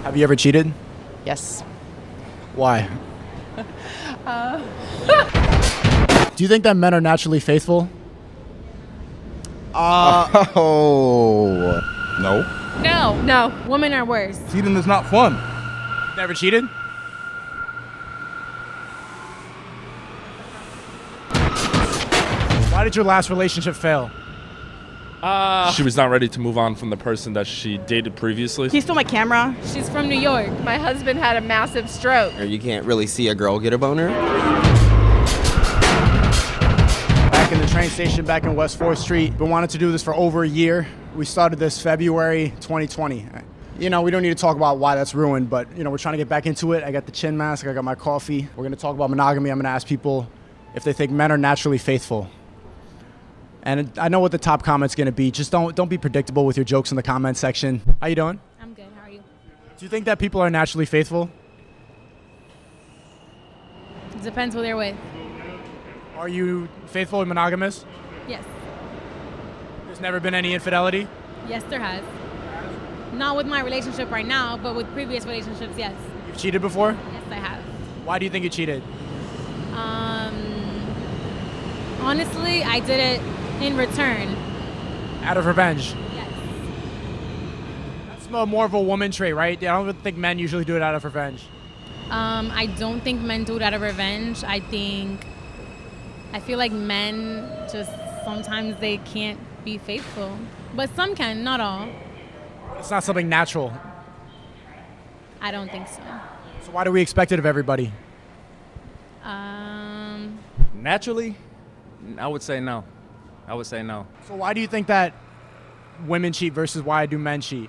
Have you ever cheated? Yes. Why? Do you think that men are naturally faithful? Oh. No. No. No. Women are worse. Cheating is not fun. Never cheated? Why did your last relationship fail? She was not ready to move on from the person that she dated previously. Can you steal my camera? She's from New York. My husband had a massive stroke. Or you can't really see a girl get a boner. Back in the train station back in West 4th Street. Been wanting to do this for over a year. We started this February 2020. You know, we don't need to talk about why that's ruined, but, you know, we're trying to get back into it. I got the chin mask, I got my coffee. We're going to talk about monogamy. I'm going to ask people if they think men are naturally faithful. And I know what the top comment's going to be. Just don't be predictable with your jokes in the comment section. How you doing? I'm good. How are you? Do you think that people are naturally faithful? It depends who they're with. Are you faithful and monogamous? Yes. There's never been any infidelity? Yes, there has. Not with my relationship right now, but with previous relationships, yes. You've cheated before? Yes, I have. Why do you think you cheated? Honestly, I did it in return. Out of revenge? Yes. That's more of a woman trait, right? I don't think men usually do it out of revenge. I don't think men do it out of revenge. I feel like men just sometimes they can't be faithful. But some can, not all. It's not something natural. I don't think so. So why do we expect it of everybody? Naturally, I would say no. So why do you think that women cheat versus why do men cheat?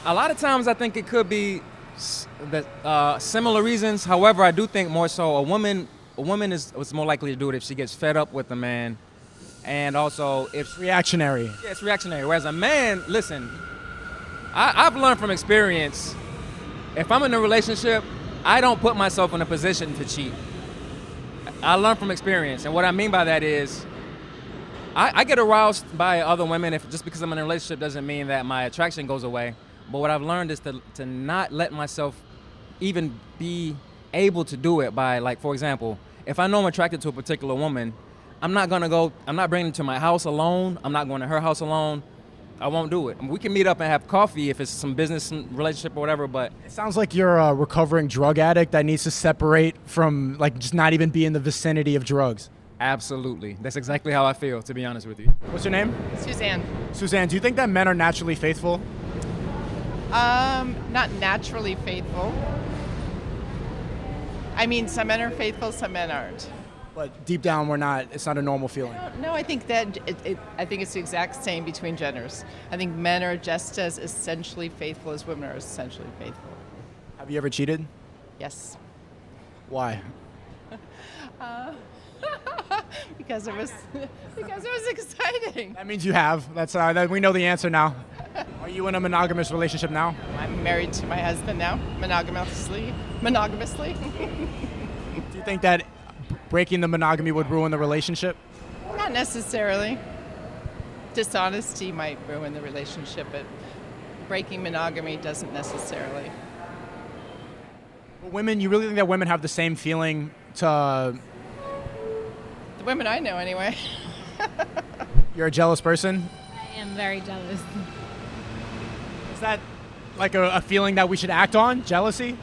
A lot of times I think it could be similar reasons. However, I do think more so a woman is more likely to do it if she gets fed up with a man. And also if Reactionary. Yeah, it's reactionary. Whereas a man, listen, I've learned from experience, if I'm in a relationship, I don't put myself in a position to cheat. I learned from experience. And what I mean by that is, I get aroused by other women. If just because I'm in a relationship doesn't mean that my attraction goes away. But what I've learned is to not let myself even be able to do it by, like, for example, if I know I'm attracted to a particular woman, I'm not bringing her to my house alone. I'm not going to her house alone. I won't do it. We can meet up and have coffee if it's some business relationship or whatever, but It sounds like you're a recovering drug addict that needs to separate from, like, just not even be in the vicinity of drugs. absolutely. That's exactly how I feel, to be honest with you. What's your name? Suzanne. Suzanne, do you think that men are naturally faithful? Not naturally faithful. I mean, some men are faithful, some men aren't. But deep down, it's not a normal feeling. No, I think that I think it's the exact same between genders. I think men are just as essentially faithful as women are essentially faithful. Have you ever cheated? Yes. Why? Because it was exciting. That means you have. We know the answer now. Are you in a monogamous relationship now? I'm married to my husband now, monogamously. Do you think that breaking the monogamy would ruin the relationship? Not necessarily. Dishonesty might ruin the relationship, but breaking monogamy doesn't necessarily. But women, you really think that women have the same feeling to... The women I know, anyway. You're a jealous person? I am very jealous. Is that like a feeling that we should act on? Jealousy?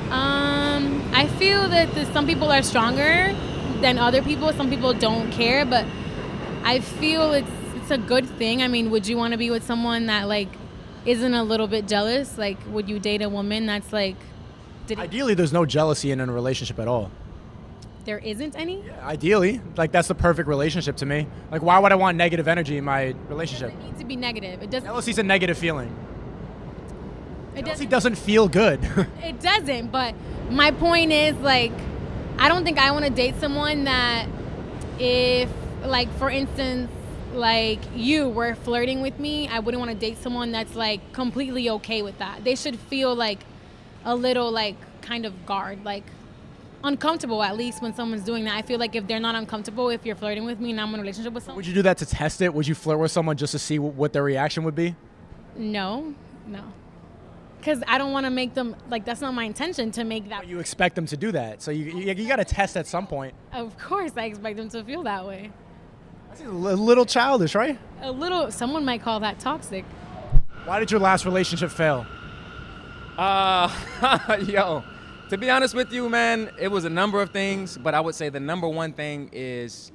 I feel that some people are stronger than other people. Some people don't care, but I feel it's a good thing. I mean, would you want to be with someone that, like, isn't a little bit jealous? Like, would you date a woman that's like... Ideally, there's no jealousy in a relationship at all. There isn't any? Yeah, ideally. Like, that's the perfect relationship to me. Like, why would I want negative energy in my relationship? It needs to be negative. It doesn't... Jealousy's a negative feeling. It Jealousy doesn't feel good. It doesn't, but my point is, like, I don't think I want to date someone that if, like, for instance, like, you were flirting with me, I wouldn't want to date someone that's, like, completely okay with that. They should feel, like, a little, like, kind of guard, like, uncomfortable at least when someone's doing that. I feel like if they're not uncomfortable, if you're flirting with me and I'm in a relationship with someone. Would you do that to test it? Would you flirt with someone just to see what their reaction would be? No. Because I don't want to make them, like, that's not my intention to make that. You expect them to do that, so you got to test at some point. Of course, I expect them to feel that way. That's a little childish, right? A little, someone might call that toxic. Why did your last relationship fail? Yo, to be honest with you, man, it was a number of things, but I would say the number one thing is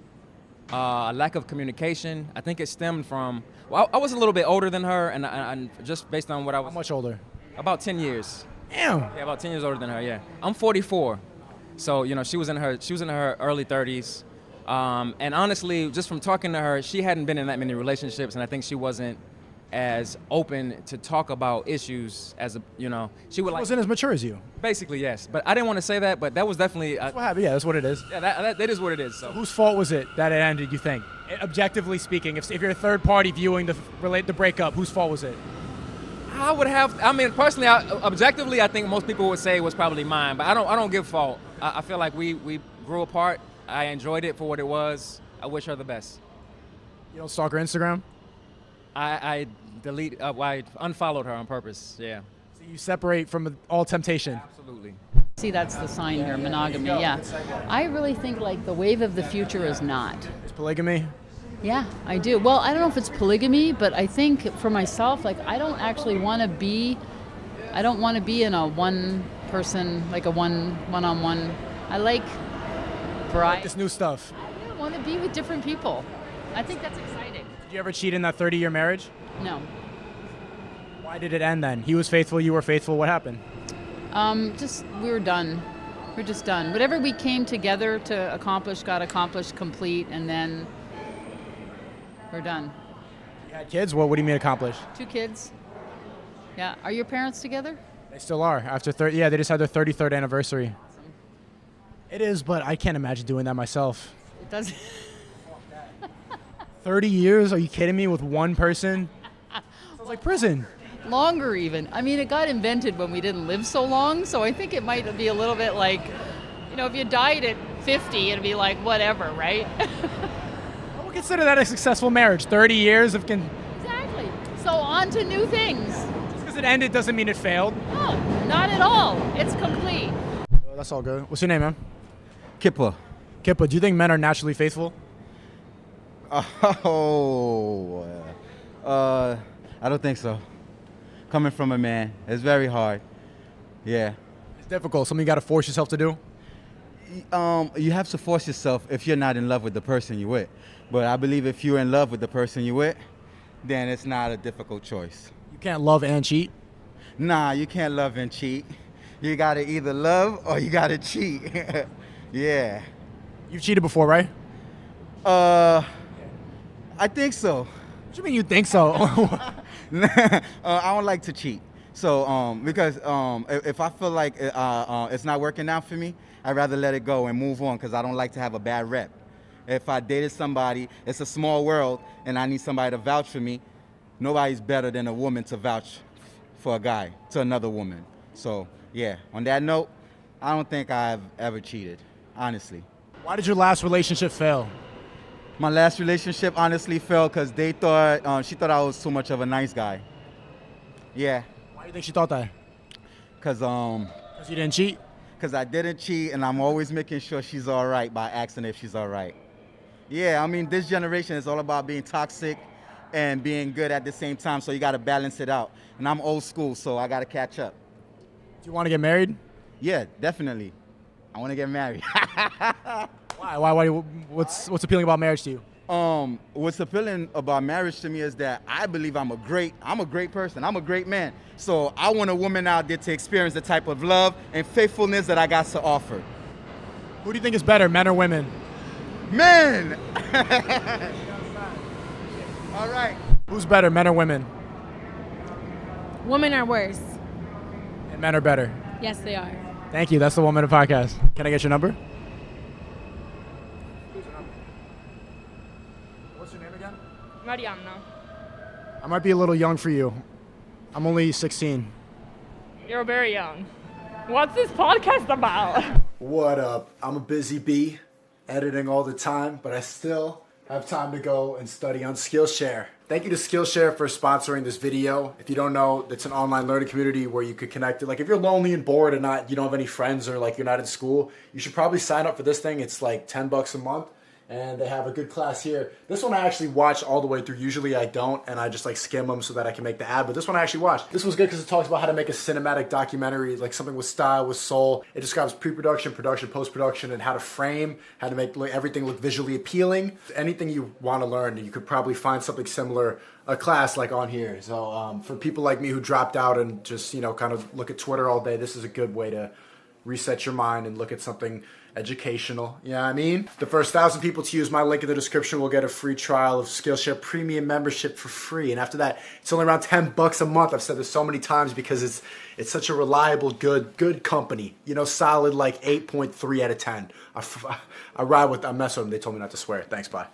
a lack of communication. I think it stemmed from, well, I was a little bit older than her, and just based on what I was. How much older? About 10 years. Damn. Yeah, about 10 years older than her, yeah. I'm 44. So, you know, she was in her early 30s. And honestly, just from talking to her, she hadn't been in that many relationships, and I think she wasn't as open to talk about issues as a, you know, she would like. Wasn't as mature as you. Basically, yes. But I didn't want to say that, but that was definitely. That's what happened. Yeah, that's what it is. Yeah, that is what it is. So. Whose fault was it that it ended, you think? Objectively speaking, if you're a third party viewing the breakup, whose fault was it? Personally, objectively, I think most people would say it was probably mine, but I don't give fault. I feel like we grew apart. I enjoyed it for what it was. I wish her the best. You don't stalk her Instagram? I unfollowed her on purpose, yeah. So you separate from all temptation? Absolutely. See, that's the sign here, monogamy, yeah. I really think, like, the wave of the future is not. Is polygamy? Yeah, I do. Well, I don't know if it's polygamy, but I think for myself, like, I don't want to be in a one person, like a one-on-one. I like variety. This new stuff. I want to be with different people. I think that's exciting. Did you ever cheat in that 30-year marriage? No. Why did it end then? He was faithful, you were faithful. What happened? We were done. We're just done. Whatever we came together to accomplish got accomplished complete, and then we're done. You had kids? What do you mean accomplished? 2 kids. Yeah. Are your parents together? They still are. After 30, yeah, they just had their 33rd anniversary. Awesome. It is, but I can't imagine doing that myself. It does. 30 years? Are you kidding me? With one person? Sounds like prison. Longer even. I mean, it got invented when we didn't live so long, so I think it might be a little bit like, you know, if you died at 50, it'd be like whatever, right? I would consider that a successful marriage. 30 years of Exactly. So on to new things. Just because it ended doesn't mean it failed. No, not at all. It's complete. Oh, that's all good. What's your name, man? Kippa. Kippa, do you think men are naturally faithful? Oh, I don't think so. Coming from a man, it's very hard. Yeah. It's difficult. Something you got to force yourself to do? You have to force yourself if you're not in love with the person you're with. But I believe if you're in love with the person you're with, then it's not a difficult choice. You can't love and cheat? Nah, you can't love and cheat. You got to either love or you got to cheat. Yeah. You've cheated before, right? I think so. What do you mean you think so? I don't like to cheat. So, because if I feel like it's not working out for me, I'd rather let it go and move on because I don't like to have a bad rep. If I dated somebody, it's a small world, and I need somebody to vouch for me. Nobody's better than a woman to vouch for a guy to another woman. So, yeah, on that note, I don't think I've ever cheated, honestly. Why did your last relationship fail? My last relationship honestly failed because they thought, she thought I was too much of a nice guy. Yeah. Why do you think she thought that? Because you didn't cheat? Because I didn't cheat, and I'm always making sure she's all right by asking if she's all right. Yeah, I mean, this generation is all about being toxic and being good at the same time, so you got to balance it out. And I'm old school, so I got to catch up. Do you want to get married? Yeah, definitely. I want to get married. Why? What's appealing about marriage to you? What's appealing about marriage to me is that I believe I'm a great person. I'm a great man. So I want a woman out there to experience the type of love and faithfulness that I got to offer. Who do you think is better, men or women? Men! All right. Who's better, men or women? Women are worse. And men are better. Yes, they are. Thank you. That's the 1 Minute Podcast. Can I get your number? What's your name again? Mariana. I might be a little young for you. I'm only 16. You're very young. What's this podcast about? What up? I'm a busy bee, editing all the time, but I still have time to go and study on Skillshare. Thank you to Skillshare for sponsoring this video. If you don't know, it's an online learning community where you could connect. Like if you're lonely and bored and you don't have any friends or like you're not in school, you should probably sign up for this thing. It's like $10 a month. And they have a good class here. This one I actually watch all the way through. Usually I don't, and I just like skim them so that I can make the ad. But this one I actually watched. This was good because it talks about how to make a cinematic documentary, like something with style, with soul. It describes pre-production, production, post-production, and how to frame, how to make everything look visually appealing. Anything you want to learn, you could probably find something similar, a class like on here. So for people like me who dropped out and just, kind of look at Twitter all day, this is a good way to reset your mind and look at something educational. You know what I mean? The first 1,000 people to use my link in the description will get a free trial of Skillshare Premium membership for free. And after that, it's only around $10 a month. I've said this so many times because it's such a reliable, good company. Solid like 8.3 out of 10. I mess with them. They told me not to swear. Thanks, bye.